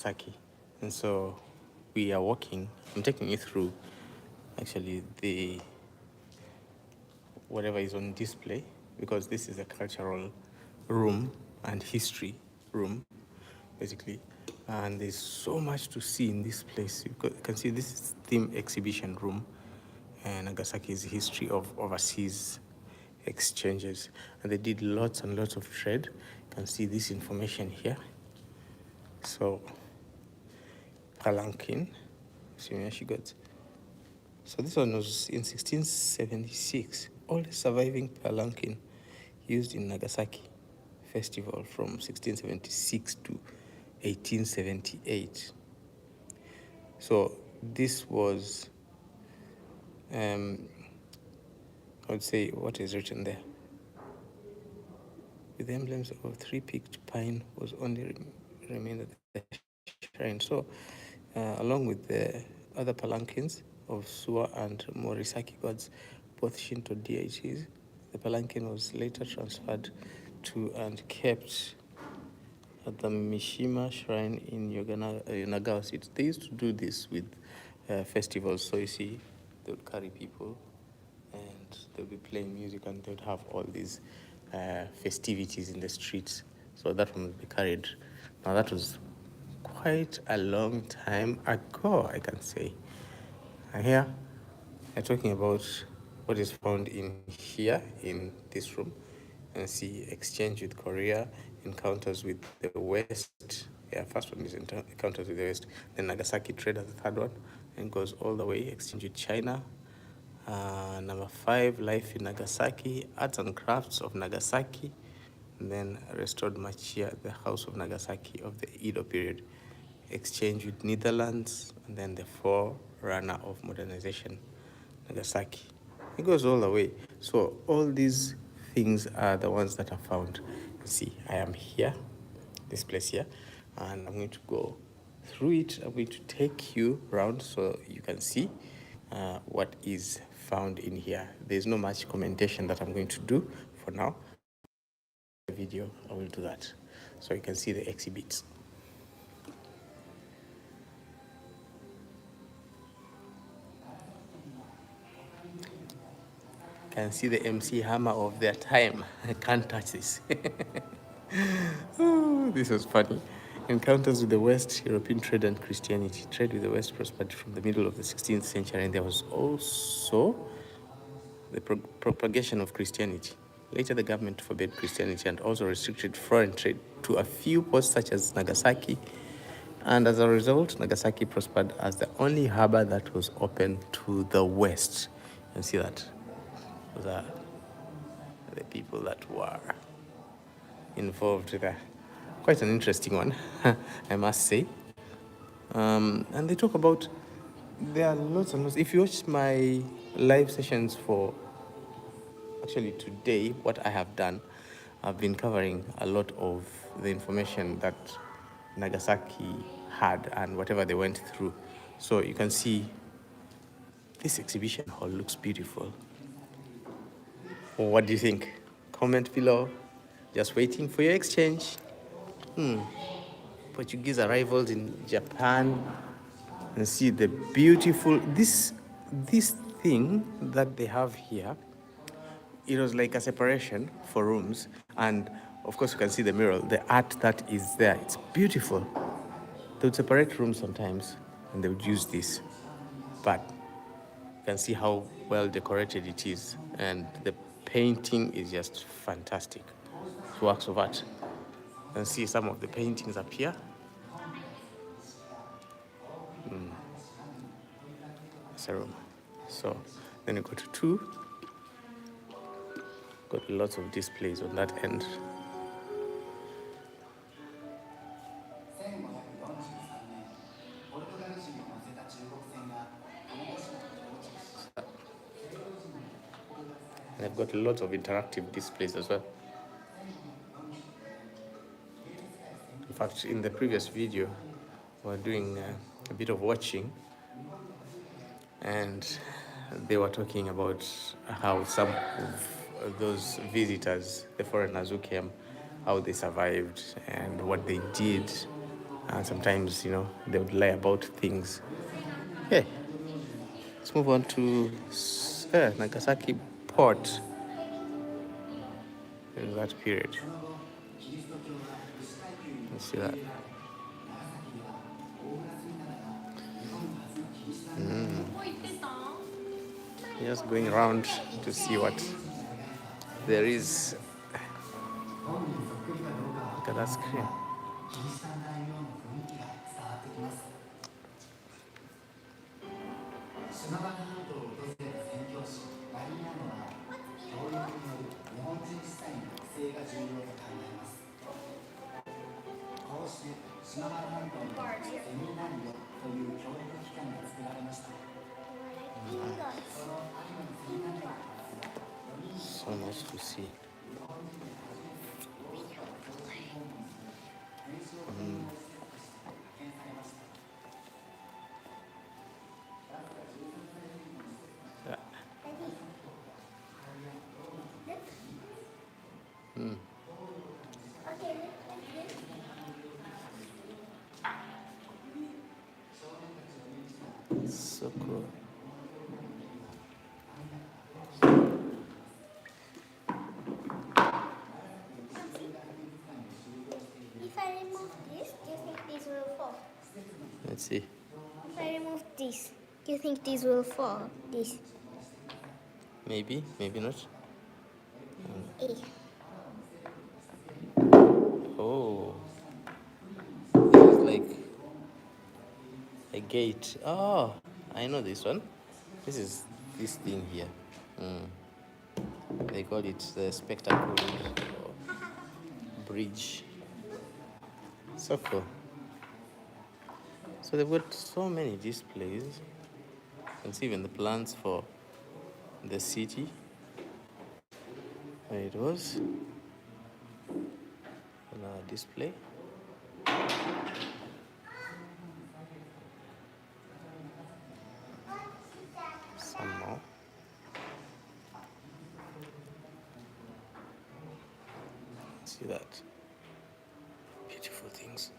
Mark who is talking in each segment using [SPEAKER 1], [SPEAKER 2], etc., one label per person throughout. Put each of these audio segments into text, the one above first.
[SPEAKER 1] Nagasaki. And so we are walking. I'm taking you through actually the whatever is on display, because this is a cultural room and history room, basically. And there's so much to see in this place. You can see this is theme exhibition room, and Nagasaki's history of overseas exchanges. And they did lots and lots of trade. You can see this information here. So, palanquin, see where she got. So this one was in 1676. All the surviving palanquin used in Nagasaki festival from 1676 to 1878. So this was, I would say, what is written there? With the emblems of three-peaked pine was only remained at the shrine. So along with the other palanquins of Suwa and Morisaki gods, both Shinto deities, the palanquin was later transferred to and kept at the Mishima Shrine in Nagawa City. They used to do this with festivals. So you see, they would carry people and they'll be playing music, and they would have all these festivities in the streets. So that one would be carried. Now that was quite a long time ago, I can say. And here, I'm talking about what is found in here, in this room. And see exchange with Korea, encounters with the West. Yeah, first one is encounters with the West. Then Nagasaki trade as the third one, and goes all the way, exchange with China. Number 5, life in Nagasaki, arts and crafts of Nagasaki. And then restored Machiya, the house of Nagasaki of the Edo period. Exchange with Netherlands, and then the forerunner of modernization, Nagasaki. It goes all the way. So all these things are the ones that are found. You see, I am here, this place here, and I'm going to go through it. I'm going to take you around so you can see what is found in here. There's no much commentation that I'm going to do for now. The video, I will do that, so you can see the exhibits. Can see the MC Hammer of their time. I can't touch this. Oh, this was funny. Encounters with the West, European trade and Christianity. Trade with the West prospered from the middle of the 16th century, and there was also the propagation of Christianity. Later, the government forbade Christianity and also restricted foreign trade to a few ports such as Nagasaki. And as a result, Nagasaki prospered as the only harbor that was open to the West. You can see that. Those are the people that were involved there. Quite an interesting one, I must say. And they talk about, there are lots and lots. If you watch my live sessions for, actually today, what I have done, I've been covering a lot of the information that Nagasaki had and whatever they went through. So you can see this exhibition hall looks beautiful. What do you think? Comment below. Just waiting for your exchange. Portuguese arrivals in Japan, and see the beautiful, this thing that they have here. It was like a separation for rooms, and of course you can see the mural, the art that is there. It's beautiful. They would separate rooms sometimes, and they would use this, but you can see how well decorated it is, and the painting is just fantastic. It's works of art. You can see some of the paintings up here. That's a room. So then you go to 2. Got lots of displays on that end. And I've got lots of interactive displays as well. In fact, in the previous video, we were doing a bit of watching, and they were talking about how some of those visitors, the foreigners who came, how they survived and what they did And sometimes, they would lie about things. Okay, let's move on to Nagasaki port in that period. Let's see that. Just going around to see what there is. Look at that screen. So much to see. So cool.
[SPEAKER 2] If I remove this, do you think this will fall?
[SPEAKER 1] Let's see.
[SPEAKER 2] If I remove this, do you think this will fall? This.
[SPEAKER 1] Maybe, maybe not.
[SPEAKER 2] Eh.
[SPEAKER 1] Oh, this is like a gate. Oh, I know this one. This is this thing here. They call it the spectacle bridge. So cool. So they've got so many displays. You can see even the plans for the city where it was. Another display. Some more. See that? Beautiful things.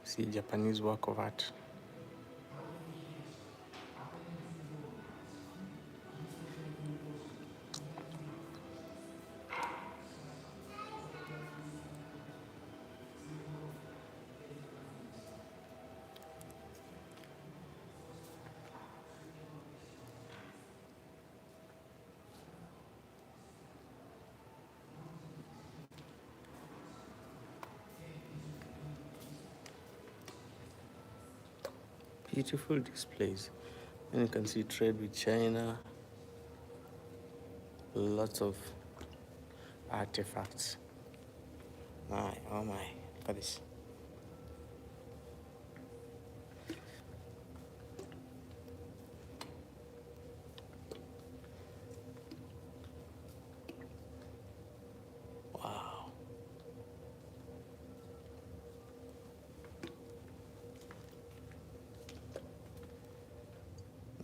[SPEAKER 1] See Japanese work of art. Beautiful displays. And you can see trade with China. Lots of artifacts. My, oh my, look at this. Wow.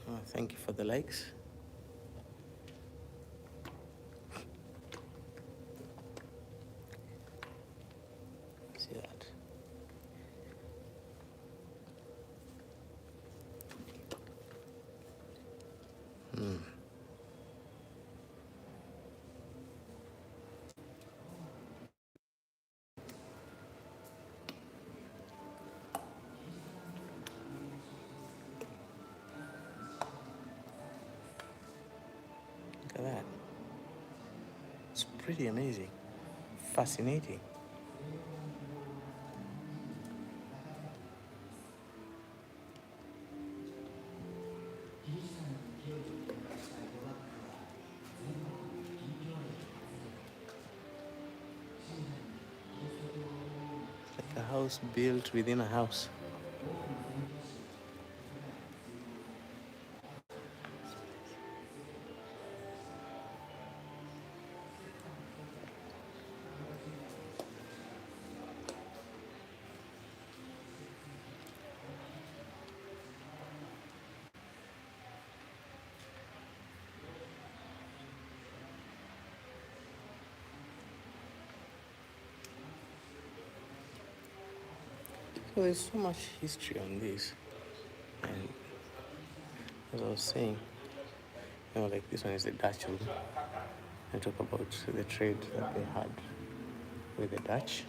[SPEAKER 1] Oh, thank you for the likes. See that? Look at that. It's pretty amazing. Fascinating. Like a house built within a house. So there's so much history on this, and as I was saying, like this one is the Dutch room. I talk about the trade that they had with the Dutch.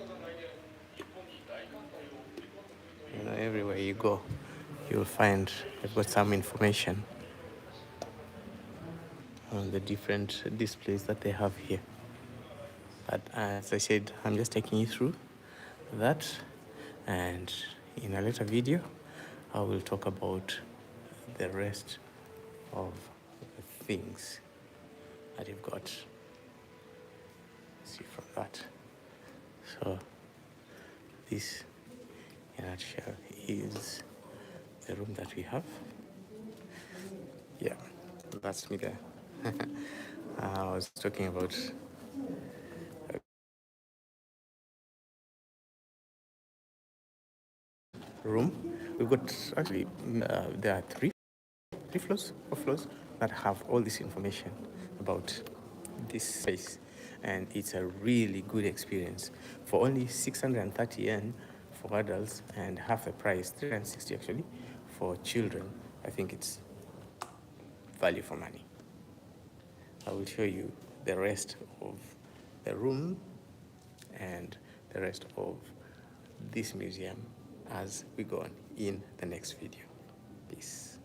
[SPEAKER 1] Everywhere you go, you'll find they've got some information on the different displays that they have here. But as I said, I'm just taking you through that, and in a later video, I will talk about the rest of the things that you've got. See from that. So this, in a nutshell, is the room that we have. Yeah, that's me there. I was talking about room. We've got actually there are three floors, 4 floors that have all this information about this space, and it's a really good experience for only 630 yen for adults and half the price, 360 actually, for children. I think it's value for money. I will show you the rest of the room and the rest of this museum as we go on in the next video. Peace.